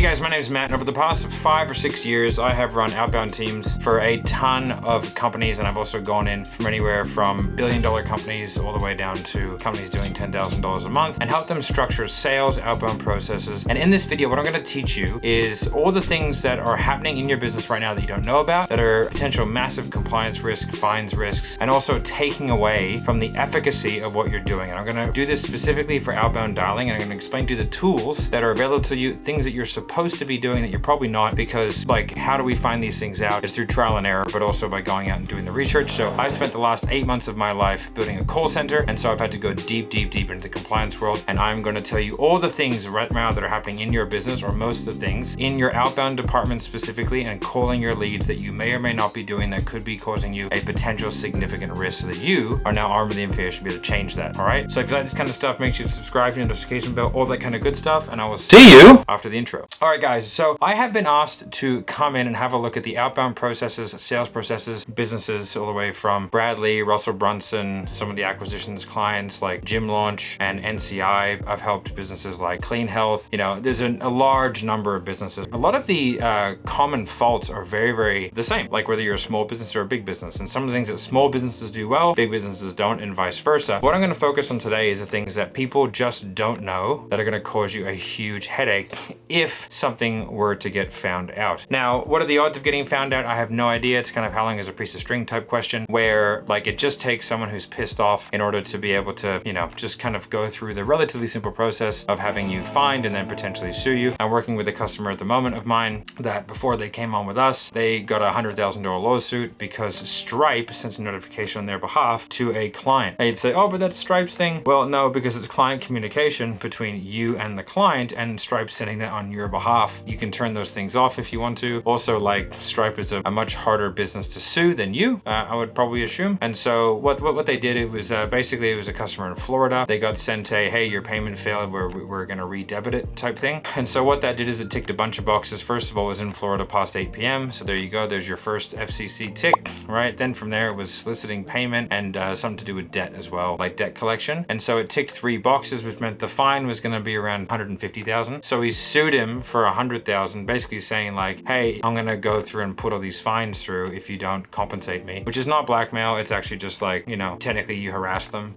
guys, my name is Matt, and over the past 5 or 6 years, I have run outbound teams for a ton of companies, and I've also gone in from anywhere from billion-dollar companies all the way down to companies doing $10,000 a month and help them structure sales, outbound processes. And in this video, what I'm gonna teach you is all the things that are happening in your business right now that you don't know about, that are potential massive compliance risk, fines risks, and also taking away from the efficacy of what you're doing. And I'm gonna do this specifically for outbound dialing, and I'm gonna explain to you the tools that are available to you, things that you're supposed to be doing that you're probably not, because like, how do we find these things out? It's through trial and error, but also by going out and doing the research. So I've spent the last 8 months of my life building a call center, and so I've had to go deep into the compliance world, and I'm gonna tell you all the things right now that are happening in your business, or most of the things in your outbound department specifically, and calling your leads that you may or may not be doing that could be causing you a potential significant risk, so that you are now armed with the information to be able to change that. All right, so if you like this kind of stuff, make sure to subscribe to the notification bell, all that kind of good stuff, and I will see you after the intro. All right guys, so I have been asked to come in and have a look at the outbound processes, sales processes, businesses, all the way from Bradley, Russell Brunson, some of the acquisitions clients like Gym Launch and NCI. I've helped businesses like Clean Health. You know, there's a large number of businesses. A lot of the common faults are very the same, like whether you're a small business or a big business. And some of the things that small businesses do well, big businesses don't, and vice versa. What I'm gonna focus on today is the things that people just don't know that are gonna cause you a huge headache if something were to get found out. Now, what are the odds of getting found out? I have no idea. It's kind of how long is a piece of string type question, where like it just takes someone who's pissed off in order to be able to, you know, just kind of go through the relatively simple process of having you fined and then potentially sue you. I'm working with a customer at the moment of mine that before they came on with us, they got a $100,000 lawsuit because Stripe sent a notification on their behalf to a client. They'd say, oh, but that's Stripe's thing. Well, no, because it's client communication between you and the client, and Stripe's sending that on your behalf. You can turn those things off if you want to. Also, like, Stripe is a much harder business to sue than you, I would probably assume. And so what they did, it was basically, it was a customer in Florida. They got sent a, hey, your payment failed, we're gonna re-debit it type thing. And so what that did is it ticked a bunch of boxes. First of all, it was in Florida past 8 p.m. So there you go, there's your first FCC tick, right? Then from there, it was soliciting payment and something to do with debt as well, like debt collection. And so it ticked 3 boxes, which meant the fine was gonna be around 150,000. So he sued him for 100,000, basically saying like, hey, I'm gonna go through and put all these fines through if you don't compensate me, which is not blackmail. It's actually just like, you know, technically you harassed them.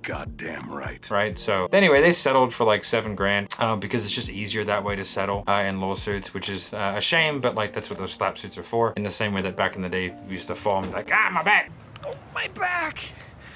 Goddamn right. Right. So anyway, they settled for like 7 grand because it's just easier that way to settle in lawsuits, which is a shame, but like that's what those slap suits are for. In the same way that back in the day we used to fall and be like, ah, my back. Oh, my back.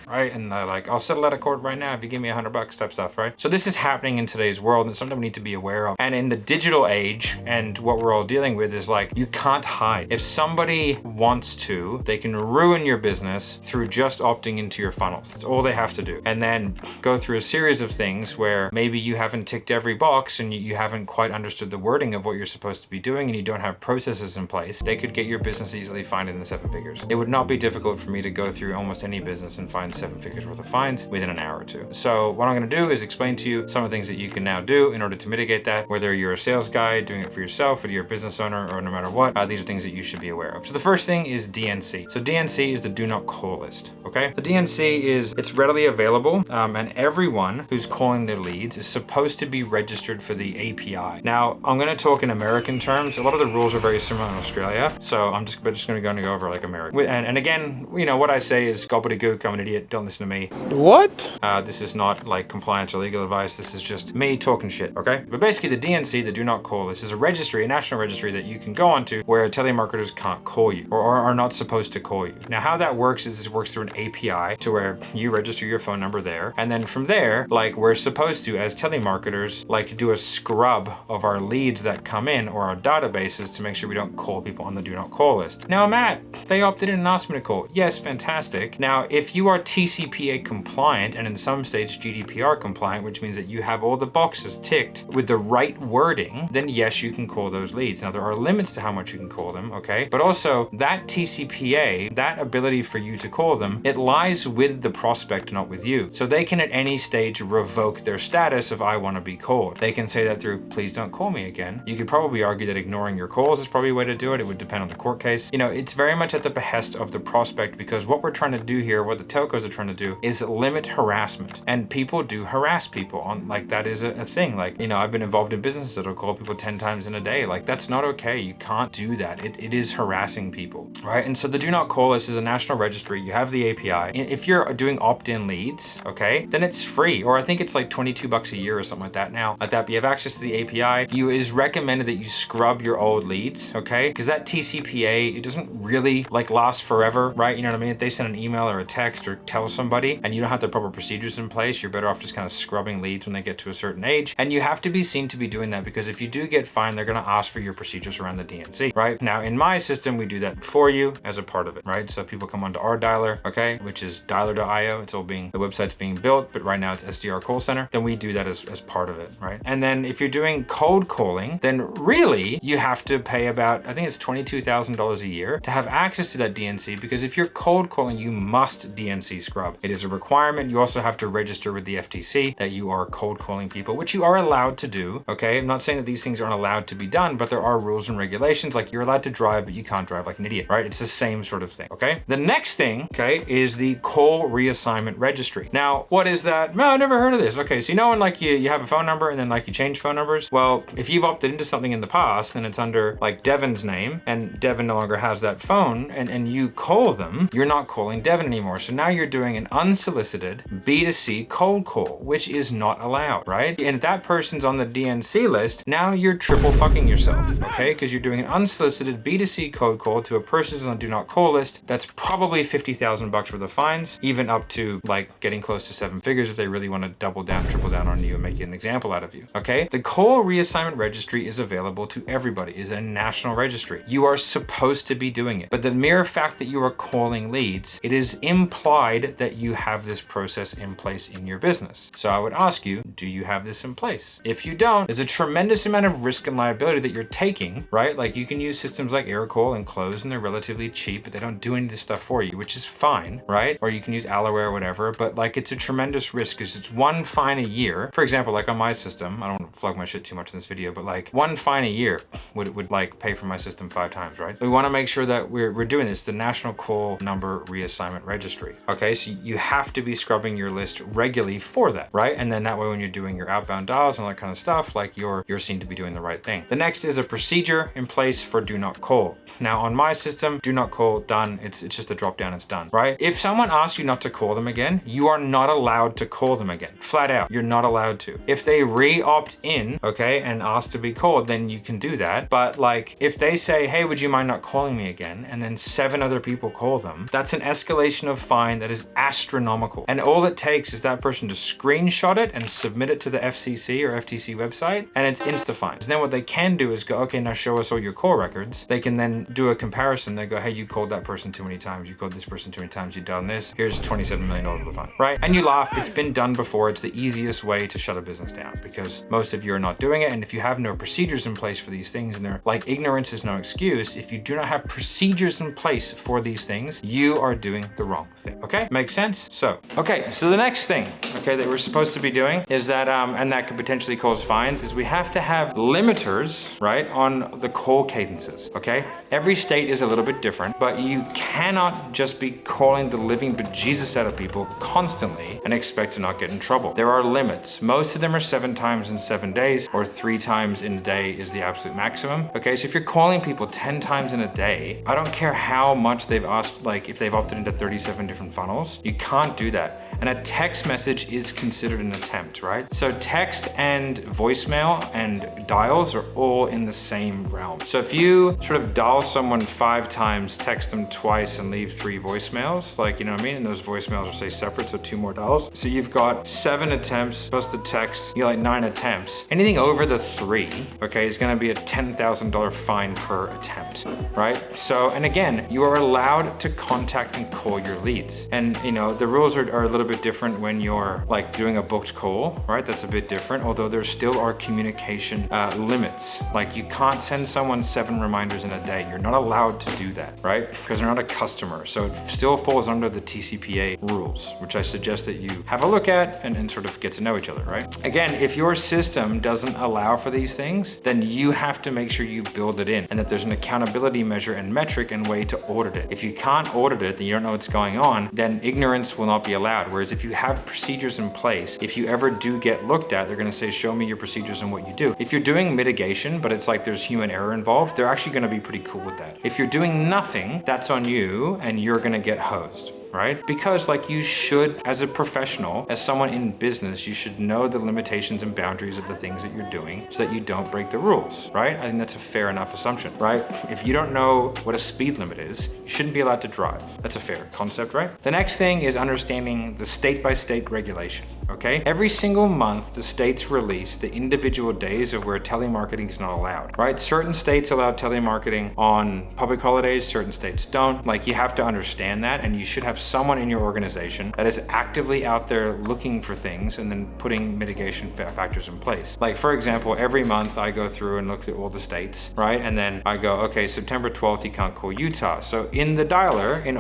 Right? And they're like, I'll settle out of court right now if you give me $100 type stuff, right? So this is happening in today's world, and it's something we need to be aware of. And in the digital age, and what we're all dealing with is like, you can't hide. If somebody wants to, they can ruin your business through just opting into your funnels. That's all they have to do. And then go through a series of things where maybe you haven't ticked every box and you haven't quite understood the wording of what you're supposed to be doing, and you don't have processes in place. They could get your business easily fined in the 7 figures. It would not be difficult for me to go through almost any business and find 7 figures worth of fines within an hour or 2. So what I'm gonna do is explain to you some of the things that you can now do in order to mitigate that, whether you're a sales guy doing it for yourself, or you're a business owner, or no matter what, these are things that you should be aware of. So the first thing is DNC. So DNC is the do not call list, okay? The DNC is, it's readily available, and everyone who's calling their leads is supposed to be registered for the API. Now, I'm gonna talk in American terms. A lot of the rules are very similar in Australia, so I'm just gonna go over like American. And again, you know, what I say is gobbledygook, I'm an idiot, don't listen to me. What? This is not like compliance or legal advice. This is just me talking shit, okay? But basically the DNC, the do not call list, is a registry, a national registry that you can go onto where telemarketers can't call you, or are not supposed to call you. Now how that works is it works through an API to where you register your phone number there. And then from there, like we're supposed to, as telemarketers, like do a scrub of our leads that come in or our databases to make sure we don't call people on the do not call list. Now Matt, they opted in and asked me to call. Yes, fantastic. Now, if you are TCPA compliant and in some states GDPR compliant, which means that you have all the boxes ticked with the right wording, then yes, you can call those leads. Now there are limits to how much you can call them, okay? But also that TCPA, that ability for you to call them, it lies with the prospect, not with you. So they can at any stage revoke their status of I want to be called. They can say that through, please don't call me again. You could probably argue that ignoring your calls is probably a way to do it. It would depend on the court case. You know, it's very much at the behest of the prospect, because what we're trying to do here, what the telcos are also trying to do is limit harassment. And people do harass people on, like, that is a thing. Like, you know, I've been involved in businesses that'll call people 10 times in a day. Like, that's not okay. You can't do that. It is harassing people, right? And so the do not call list is a national registry. You have the API. If you're doing opt-in leads, okay, then it's free, or I think it's like $22 a year or something like that now. Like that, but you have access to the API. It is recommended that you scrub your old leads, okay? Because that TCPA, it doesn't really like last forever, right? You know what I mean? If they send an email or a text or tell somebody and you don't have the proper procedures in place, you're better off just kind of scrubbing leads when they get to a certain age. And you have to be seen to be doing that, because if you do get fined, they're gonna ask for your procedures around the DNC, right? Now in my system, we do that for you as a part of it, right? So if people come onto our dialer, okay, which is dialer.io, it's all being, the website's being built, but right now it's SDR call center, then we do that as part of it, right? And then if you're doing cold calling, then really you have to pay about, I think it's $22,000 a year to have access to that DNC, because if you're cold calling, you must DNC scrub. It is a requirement. You also have to register with the FTC that you are cold calling people, which you are allowed to do, okay? I'm not saying that these things aren't allowed to be done, but there are rules and regulations. Like, you're allowed to drive, but you can't drive like an idiot, right? It's the same sort of thing, okay? The next thing, okay, is the call reassignment registry. Now, what is that? No, I've never heard of this. Okay, so you know when like you have a phone number and then like you change phone numbers? Well, if you've opted into something in the past and it's under like Devin's name and Devin no longer has that phone and you call them, you're not calling Devin anymore. So now you're doing an unsolicited B2C cold call, which is not allowed, right? And if that person's on the DNC list, now you're triple fucking yourself, okay? Because you're doing an unsolicited B2C cold call to a person who's on the do not call list. That's probably $50,000 worth of fines, even up to like getting close to 7 figures if they really want to double down, triple down on you and make an example out of you, okay? The call reassignment registry is available to everybody. It is a national registry. You are supposed to be doing it, but the mere fact that you are calling leads, it is implied that you have this process in place in your business. So I would ask you, do you have this in place? If you don't, there's a tremendous amount of risk and liability that you're taking, right? Like you can use systems like Aircall and Close, and they're relatively cheap, but they don't do any of this stuff for you, which is fine, right? Or you can use Alloy or whatever, but like it's a tremendous risk because it's one fine a year. For example, like on my system, I don't want to flog my shit too much in this video, but like one fine a year would like pay for my system 5 times, right? We want to make sure that we're doing this, the National Call Number Reassignment Registry. Okay, so you have to be scrubbing your list regularly for that, right? And then that way when you're doing your outbound dials and all that kind of stuff, like you're seen to be doing the right thing. The next is a procedure in place for do not call. Now on my system, do not call, done. It's just a drop down, it's done, right? If someone asks you not to call them again, you are not allowed to call them again. Flat out, you're not allowed to. If they re-opt in, okay, and ask to be called, then you can do that. But like, if they say, hey, would you mind not calling me again? And then 7 other people call them, that's an escalation of fine that is astronomical. And all it takes is that person to screenshot it and submit it to the FCC or FTC website, and it's insta-fines. Then what they can do is go, okay, now show us all your call records. They can then do a comparison. They go, hey, you called that person too many times. You called this person too many times. You've done this. Here's $27 million of the fine, right? And you laugh. It's been done before. It's the easiest way to shut a business down because most of you are not doing it. And if you have no procedures in place for these things, and they're like, ignorance is no excuse. If you do not have procedures in place for these things, you are doing the wrong thing. Okay, makes sense? So the next thing, okay, that we're supposed to be doing is that, and that could potentially cause fines, is we have to have limiters, right, on the call cadences, okay? Every state is a little bit different, but you cannot just be calling the living bejesus out of people constantly and expect to not get in trouble. There are limits. Most of them are 7 times in 7 days, or 3 times in a day is the absolute maximum. Okay, so if you're calling people 10 times in a day, I don't care how much they've asked, like if they've opted into 37 different funnels, you can't do that. And a text message is considered an attempt, right? So text and voicemail and dials are all in the same realm. So if you sort of dial someone 5 times, text them twice and leave 3 voicemails, like, you know what I mean? And those voicemails are say separate, so 2 more dials. So you've got 7 attempts plus the text, you know, like 9 attempts. Anything over the 3, okay, is gonna be a $10,000 fine per attempt, right? So, and again, you are allowed to contact and call your leads. And you know, the rules are a little bit bit different when you're like doing a booked call, right? That's a bit different, although there still are communication limits. Like you can't send someone 7 reminders in a day. You're not allowed to do that, right? Because they're not a customer. So it still falls under the TCPA rules, which I suggest that you have a look at and sort of get to know each other, right? Again, if your system doesn't allow for these things, then you have to make sure you build it in and that there's an accountability measure and metric and way to audit it. If you can't audit it, then you don't know what's going on, then ignorance will not be allowed. Whereas if you have procedures in place, if you ever do get looked at, they're gonna say, show me your procedures and what you do. If you're doing mitigation, but it's like there's human error involved, they're actually gonna be pretty cool with that. If you're doing nothing, that's on you and you're gonna get hosed. Right? Because like you should, as a professional, as someone in business, you should know the limitations and boundaries of the things that you're doing so that you don't break the rules, right? I think that's a fair enough assumption, right? If you don't know what a speed limit is, you shouldn't be allowed to drive. That's a fair concept, right? The next thing is understanding the state-by-state regulation, okay? Every single month, the states release the individual days of where telemarketing is not allowed, right? Certain states allow telemarketing on public holidays, certain states don't. Like you have to understand that, and you should have someone in your organization that is actively out there looking for things and then putting mitigation factors in place. Like for example, every month I go through and look at all the states, right? And then I go, okay, September 12th, you can't call Utah. So in the dialer, in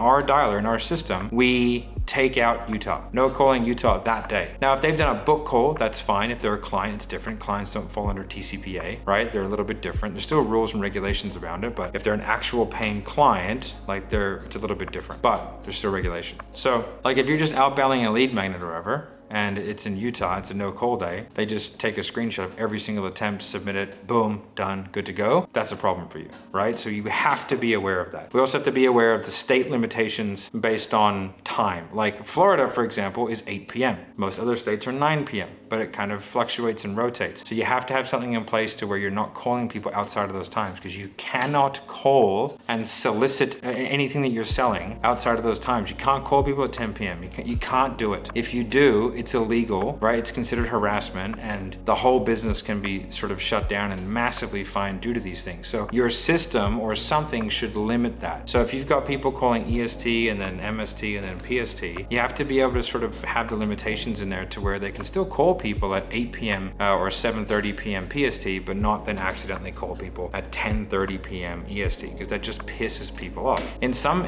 our system, we take out Utah. No calling Utah that day. Now, if they've done a book call, that's fine. If they're a client, it's different. Clients don't fall under TCPA, right? They're a little bit different. There's still rules and regulations around it, but if they're an actual paying client, like it's a little bit different, but there's still regulation. So like if you're just outbounding a lead magnet or whatever, and it's in Utah, it's a no call day, they just take a screenshot of every single attempt, submit it, boom, done, good to go. That's a problem for you, right? So you have to be aware of that. We also have to be aware of the state limitations based on time. Like Florida, for example, is 8 p.m. Most other states are 9 p.m., but it kind of fluctuates and rotates. So you have to have something in place to where you're not calling people outside of those times, because you cannot call and solicit anything that you're selling outside of those times. You can't call people at 10 p.m. You can't do it. If you do, it's illegal, right? It's considered harassment, and the whole business can be sort of shut down and massively fined due to these things. So your system or something should limit that. So if you've got people calling EST and then MST and then PST, you have to be able to sort of have the limitations in there to where they can still call people at 8 p.m. Or 7:30 p.m. PST, but not then accidentally call people at 10:30 p.m. EST, because that just pisses people off. In some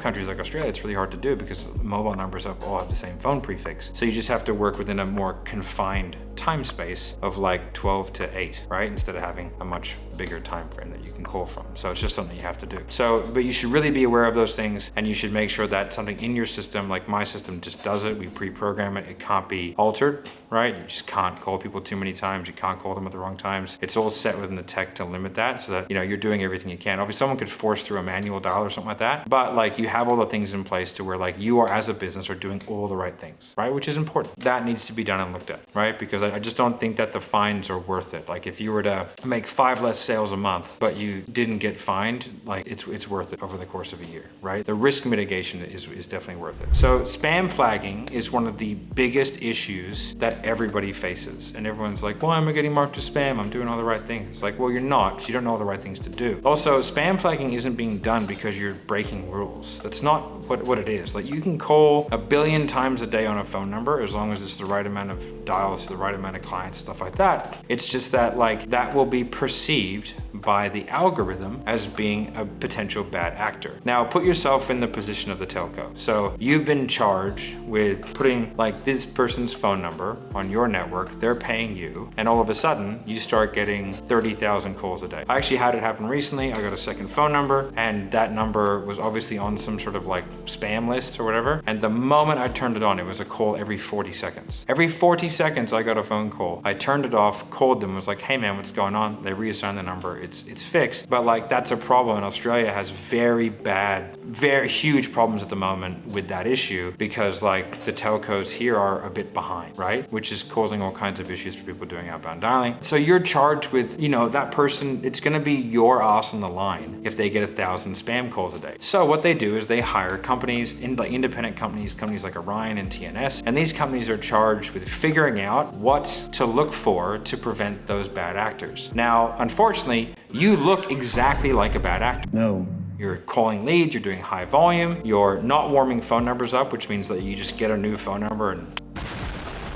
countries like Australia, it's really hard to do because mobile numbers all have the same phone prefix. So you just have to work within a more confined time space of like 12 to 8, right? Instead of having a much bigger time frame that you can call from. So it's just something you have to do. So, but you should really be aware of those things, and you should make sure that something in your system, like my system just does it, we pre-program it, it can't be altered, right? You just can't call people too many times, you can't call them at the wrong times. It's all set within the tech to limit that so that, you're doing everything you can. Obviously someone could force through a manual dial or something like that, but like you have all the things in place to where like you are as a business are doing all the right things, right? Which is important. That needs to be done and looked at, right? Because I just don't think that the fines are worth it. Like if you were to make 5 less sales a month, but you didn't get fined, like it's worth it over the course of a year, right? The risk mitigation is definitely worth it. So spam flagging is one of the biggest issues that everybody faces. And everyone's like, why am I getting marked as spam? I'm doing all the right things. It's like, well, you're not, because you don't know all the right things to do. Also, spam flagging isn't being done because you're breaking rules. That's not what it is. Like you can call 1 billion times a day on a phone number as long as it's the right amount of dials, the right amount of clients, stuff like that. It's just that like that will be perceived by the algorithm as being a potential bad actor. Now put yourself in the position of the telco. So you've been charged with putting like this person's phone number on your network, they're paying you, and all of a sudden you start getting 30,000 calls a day. I actually had it happen recently. I got a second phone number, and that number was obviously on some sort of like spam list or whatever. And the moment I turned it on, it was a call every 40 seconds. Every 40 seconds I got a phone call. I turned it off, called them, was like, hey man, what's going on? They reassigned the number, it's fixed. But like that's a problem, and Australia has very huge problems at the moment with that issue, because like the telcos here are a bit behind, right? Which is causing all kinds of issues for people doing outbound dialing. So you're charged with, that person, it's gonna be your ass on the line if they get 1,000 spam calls a day. So what they do is they hire companies, independent companies like Orion and TNS, and these companies are charged with figuring out what to look for to prevent those bad actors. Now, unfortunately, you look exactly like a bad actor. No, You're calling leads, you're doing high volume, you're not warming phone numbers up, which means that you just get a new phone number and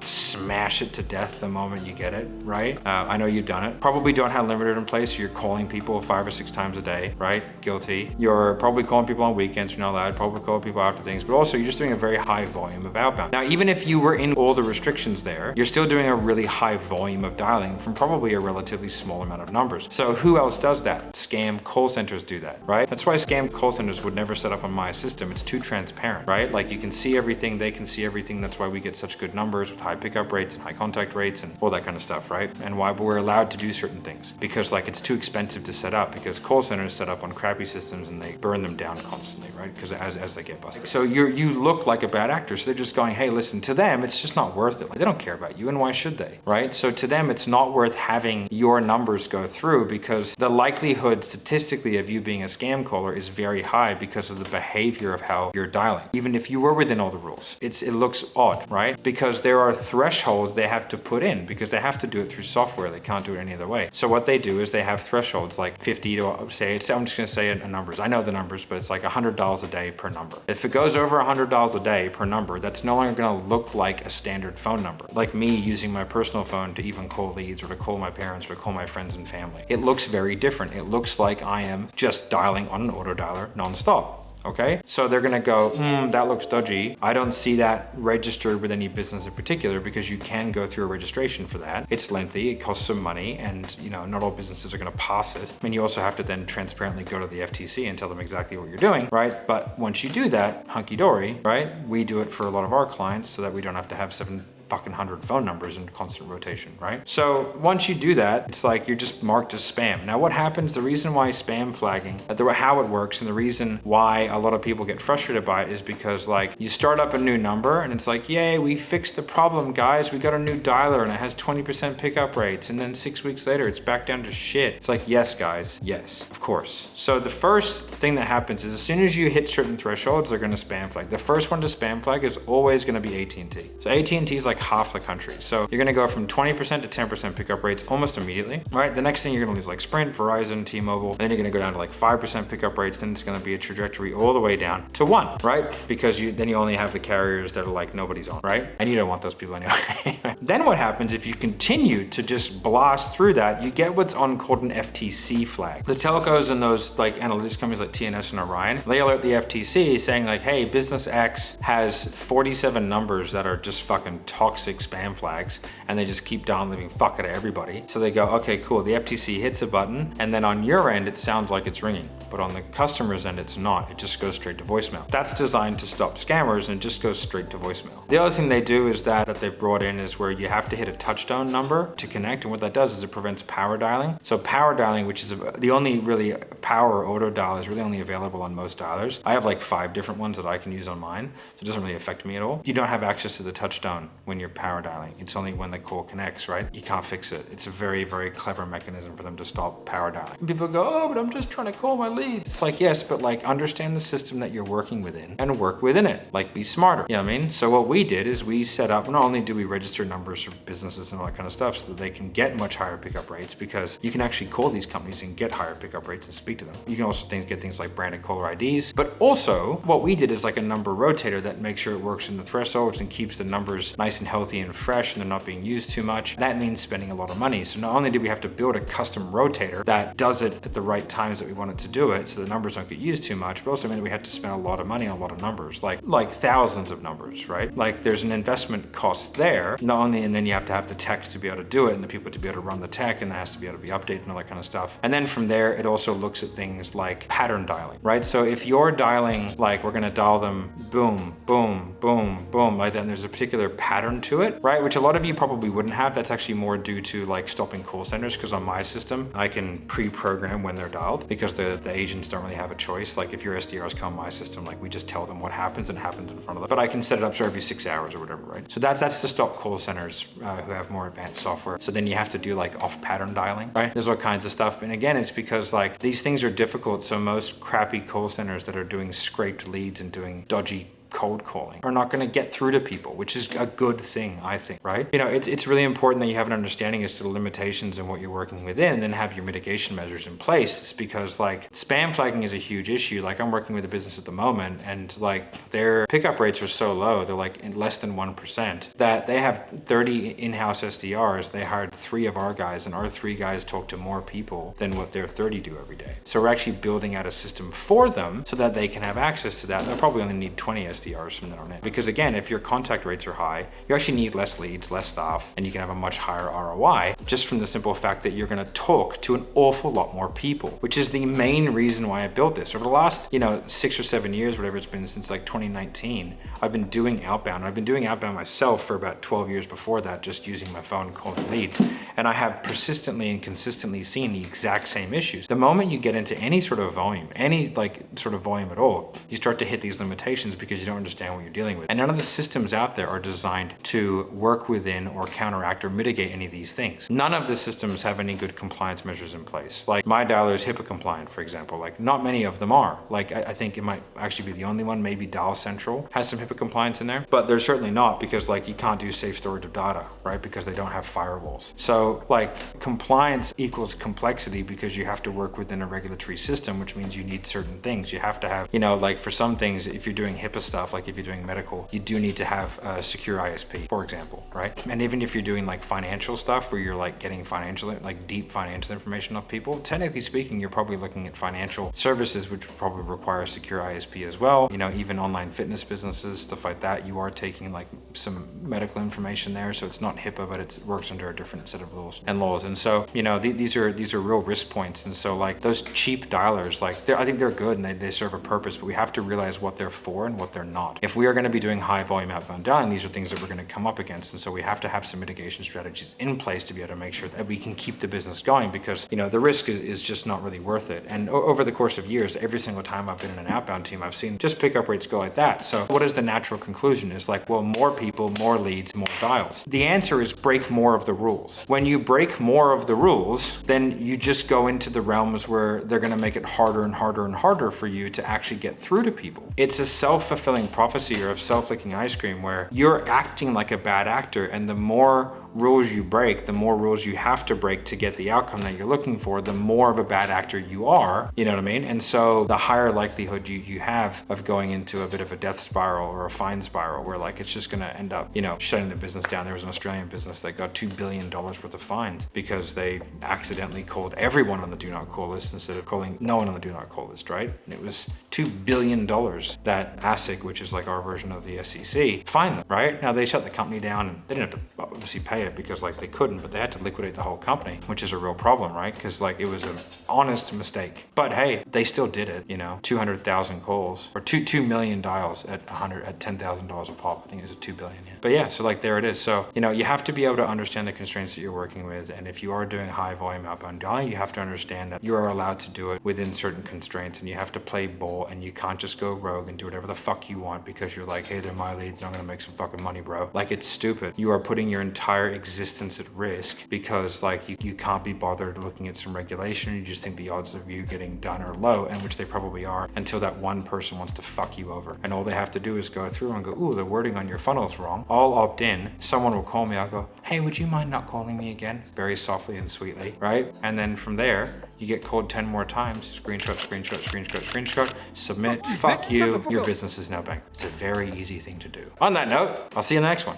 smash it to death the moment you get it, right? I know you've done it. Probably don't have limiter in place. So you're calling people 5 or 6 times a day, right? Guilty. You're probably calling people on weekends. You're not allowed. Probably calling people after things, but also you're just doing a very high volume of outbound. Now, even if you were in all the restrictions there, you're still doing a really high volume of dialing from probably a relatively small amount of numbers. So who else does that? Scam call centers do that, right? That's why scam call centers would never set up on my system. It's too transparent, right? Like you can see everything, they can see everything. That's why we get such good numbers with high pickup rates and high contact rates and all that kind of stuff, right? And why we're allowed to do certain things because like it's too expensive to set up because call centers set up on crappy systems and they burn them down constantly, right? Because as they get busted. So you look like a bad actor. So they're just going, hey, listen, to them, it's just not worth it. Like they don't care about you and why should they, right? So to them, it's not worth having your numbers go through because the likelihood statistically of you being a scam caller is very high because of the behavior of how you're dialing. Even if you were within all the rules, it looks odd, right? Because there are thresholds they have to put in because they have to do it through software. They can't do it any other way. So what they do is they have thresholds like 50 to say, I'm just gonna say numbers. I know the numbers, but it's like $100 a day per number. If it goes over $100 a day per number, that's no longer gonna look like a standard phone number. Like me using my personal phone to even call leads or to call my parents or to call my friends and family. It looks very different. It looks like I am just dialing on an auto dialer nonstop. Okay, so they're gonna go, that looks dodgy. I don't see that registered with any business in particular because you can go through a registration for that. It's lengthy, it costs some money, and not all businesses are gonna pass it. I mean, you also have to then transparently go to the FTC and tell them exactly what you're doing, right? But once you do that, hunky-dory, right? We do it for a lot of our clients so that we don't have to have 700 phone numbers in constant rotation, right? So once you do that, it's like you're just marked as spam. Now what happens, the reason why spam flagging, how it works and the reason why a lot of people get frustrated by it is because like you start up a new number and it's like, yay, we fixed the problem, guys. We got a new dialer and it has 20% pickup rates. And then 6 weeks later, it's back down to shit. It's like, yes, guys, yes, of course. So the first thing that happens is as soon as you hit certain thresholds, they're gonna spam flag. The first one to spam flag is always gonna be AT&T. So AT&T is like half the country. So you're gonna go from 20% to 10% pickup rates almost immediately, right? The next thing you're gonna lose like Sprint, Verizon, T-Mobile, then you're gonna go down to like 5% pickup rates, then it's gonna be a trajectory all the way down to 1, right? Because then you only have the carriers that are like nobody's on, right? And you don't want those people anyway. Then what happens if you continue to just blast through that, you get what's called an FTC flag. The telcos and those like analytics companies like TNS and Orion, they alert the FTC saying like, hey, business X has 47 numbers that are just fucking toxic spam flags, and they just keep downloading fuck out of everybody. So they go, okay, cool. The FTC hits a button, and then on your end, it sounds like it's ringing, but on the customer's end, it's not. It just goes straight to voicemail. That's designed to stop scammers, and it just goes straight to voicemail. The other thing they do is that they've brought in is where you have to hit a touchstone number to connect, and what that does is it prevents power dialing. So power dialing, which is the only really power auto dial is really only available on most dialers. I have like 5 different ones that I can use on mine, so it doesn't really affect me at all. You don't have access to the touchstone when you're power dialing. It's only when the call connects, right? You can't fix it. It's a very, very clever mechanism for them to stop power dialing. And people go, oh, but I'm just trying to call my leads. It's like, yes, but like understand the system that you're working within and work within it. Like be smarter. You know what I mean? So what we did is we set up, not only do we register numbers for businesses and all that kind of stuff so that they can get much higher pickup rates because you can actually call these companies and get higher pickup rates and speak to them. You can also get things like branded caller IDs, but also what we did is like a number rotator that makes sure it works in the thresholds and keeps the numbers nice and healthy and fresh and they're not being used too much. That means spending a lot of money. So not only did we have to build a custom rotator that does it at the right times that we want it to do it so the numbers don't get used too much, but also meant we had to spend a lot of money on a lot of numbers, like thousands of numbers, right? Like there's an investment cost there, not only, and then you have to have the tech to be able to do it and the people to be able to run the tech and it has to be able to be updated and all that kind of stuff. And then from there, it also looks at things like pattern dialing, right? So if you're dialing, like we're gonna dial them boom, boom, boom, boom, like that, and there's a particular pattern to it, right? Which a lot of you probably wouldn't have. That's actually more due to like stopping call centers because on my system, I can pre-program when they're dialed because the agents don't really have a choice. Like if your SDRs come on my system, like we just tell them what happens and it happens in front of them. But I can set it up so every 6 hours or whatever, right? So that's to stop call centers who have more advanced software. So then you have to do like off-pattern dialing, right? There's all kinds of stuff. And again, it's because like these things are difficult. So most crappy call centers that are doing scraped leads and doing dodgy cold calling are not going to get through to people, which is a good thing, I think, right? You know, it's really important that you have an understanding as to the limitations and what you're working within, and have your mitigation measures in place. It's because like spam flagging is a huge issue. Like I'm working with a business at the moment, and like their pickup rates are so low, they're like in less than 1%, that they have 30 in-house SDRs. They hired 3 of our guys, and our 3 guys talk to more people than what their 30 do every day. So we're actually building out a system for them so that they can have access to that. They'll probably only need 20 SDRs from there on in. Because again, if your contact rates are high, you actually need less leads, less staff, and you can have a much higher ROI just from the simple fact that you're going to talk to an awful lot more people, which is the main reason why I built this. Over the last, 6 or 7 years, whatever it's been, since like 2019, I've been doing outbound. I've been doing outbound myself for about 12 years before that, just using my phone calling leads. And I have persistently and consistently seen the exact same issues. The moment you get into any sort of volume, any like sort of volume at all, you start to hit these limitations because you don't understand what you're dealing with. And none of the systems out there are designed to work within or counteract or mitigate any of these things. None of the systems have any good compliance measures in place. Like my dialer is HIPAA compliant, for example. Like not many of them are. Like I think it might actually be the only one. Maybe Dial Central has some HIPAA compliance in there, but they're certainly not, because like you can't do safe storage of data, right? Because they don't have firewalls. So like compliance equals complexity, because you have to work within a regulatory system, which means you need certain things. You have to have, like for some things, if you're doing HIPAA stuff, like if you're doing medical, you do need to have a secure ISP, for example, right? And even if you're doing like financial stuff where you're like getting deep financial information off people, technically speaking, you're probably looking at financial services, which would probably require a secure ISP as well. Even online fitness businesses, stuff like that, you are taking like some medical information there. So it's not HIPAA, but it works under a different set of rules and laws. And so, these are real risk points. And so like those cheap dialers, I think they're good and they serve a purpose, but we have to realize what they're for and what they're not. If we are going to be doing high volume outbound dialing, these are things that we're going to come up against. And so we have to have some mitigation strategies in place to be able to make sure that we can keep the business going, because, the risk is just not really worth it. And over the course of years, every single time I've been in an outbound team, I've seen just pickup rates go like that. So what is the natural conclusion? Is like, well, more people, more leads, more dials. The answer is break more of the rules. When you break more of the rules, then you just go into the realms where they're going to make it harder and harder and harder for you to actually get through to people. It's a self-fulfilling prophecy, or of self-licking ice cream, where you're acting like a bad actor, and the more rules you break, the more rules you have to break to get the outcome that you're looking for, the more of a bad actor you are, you know what I mean? And so the higher likelihood you have of going into a bit of a death spiral or a fine spiral, where like it's just going to end up, shutting the business down. There was an Australian business that got $2 billion worth of fines because they accidentally called everyone on the do not call list instead of calling no one on the do not call list, right? And it was $2 billion that ASIC, which is like our version of the SEC, fined them, right? Now they shut the company down, and they didn't have to obviously pay it because like they couldn't, but they had to liquidate the whole company, which is a real problem, right? Because like it was an honest mistake. But hey, they still did it, 200,000 calls, or 2 million dials at $10,000 a pop. I think it was a 2 billion. Yeah. But yeah, so like there it is. So, you have to be able to understand the constraints that you're working with. And if you are doing high volume outbound dialing, you have to understand that you are allowed to do it within certain constraints, and you have to play ball, and you can't just go rogue and do whatever the fuck you want because you're like, hey, they're my leads and I'm gonna make some fucking money, bro. Like, it's stupid. You are putting your entire existence at risk because like you can't be bothered looking at some regulation. You just think the odds of you getting done are low, and which they probably are, until that one person wants to fuck you over. And all they have to do is go through and go, ooh, the wording on your funnel is wrong. I'll opt in. Someone will call me. I'll go, hey, would you mind not calling me again? Very softly and sweetly, right? And then from there, you get called 10 more times. Screenshot, screenshot, screenshot, screenshot, submit, fuck you, your business is now bankrupt. It's a very easy thing to do. On that note, I'll see you in the next one.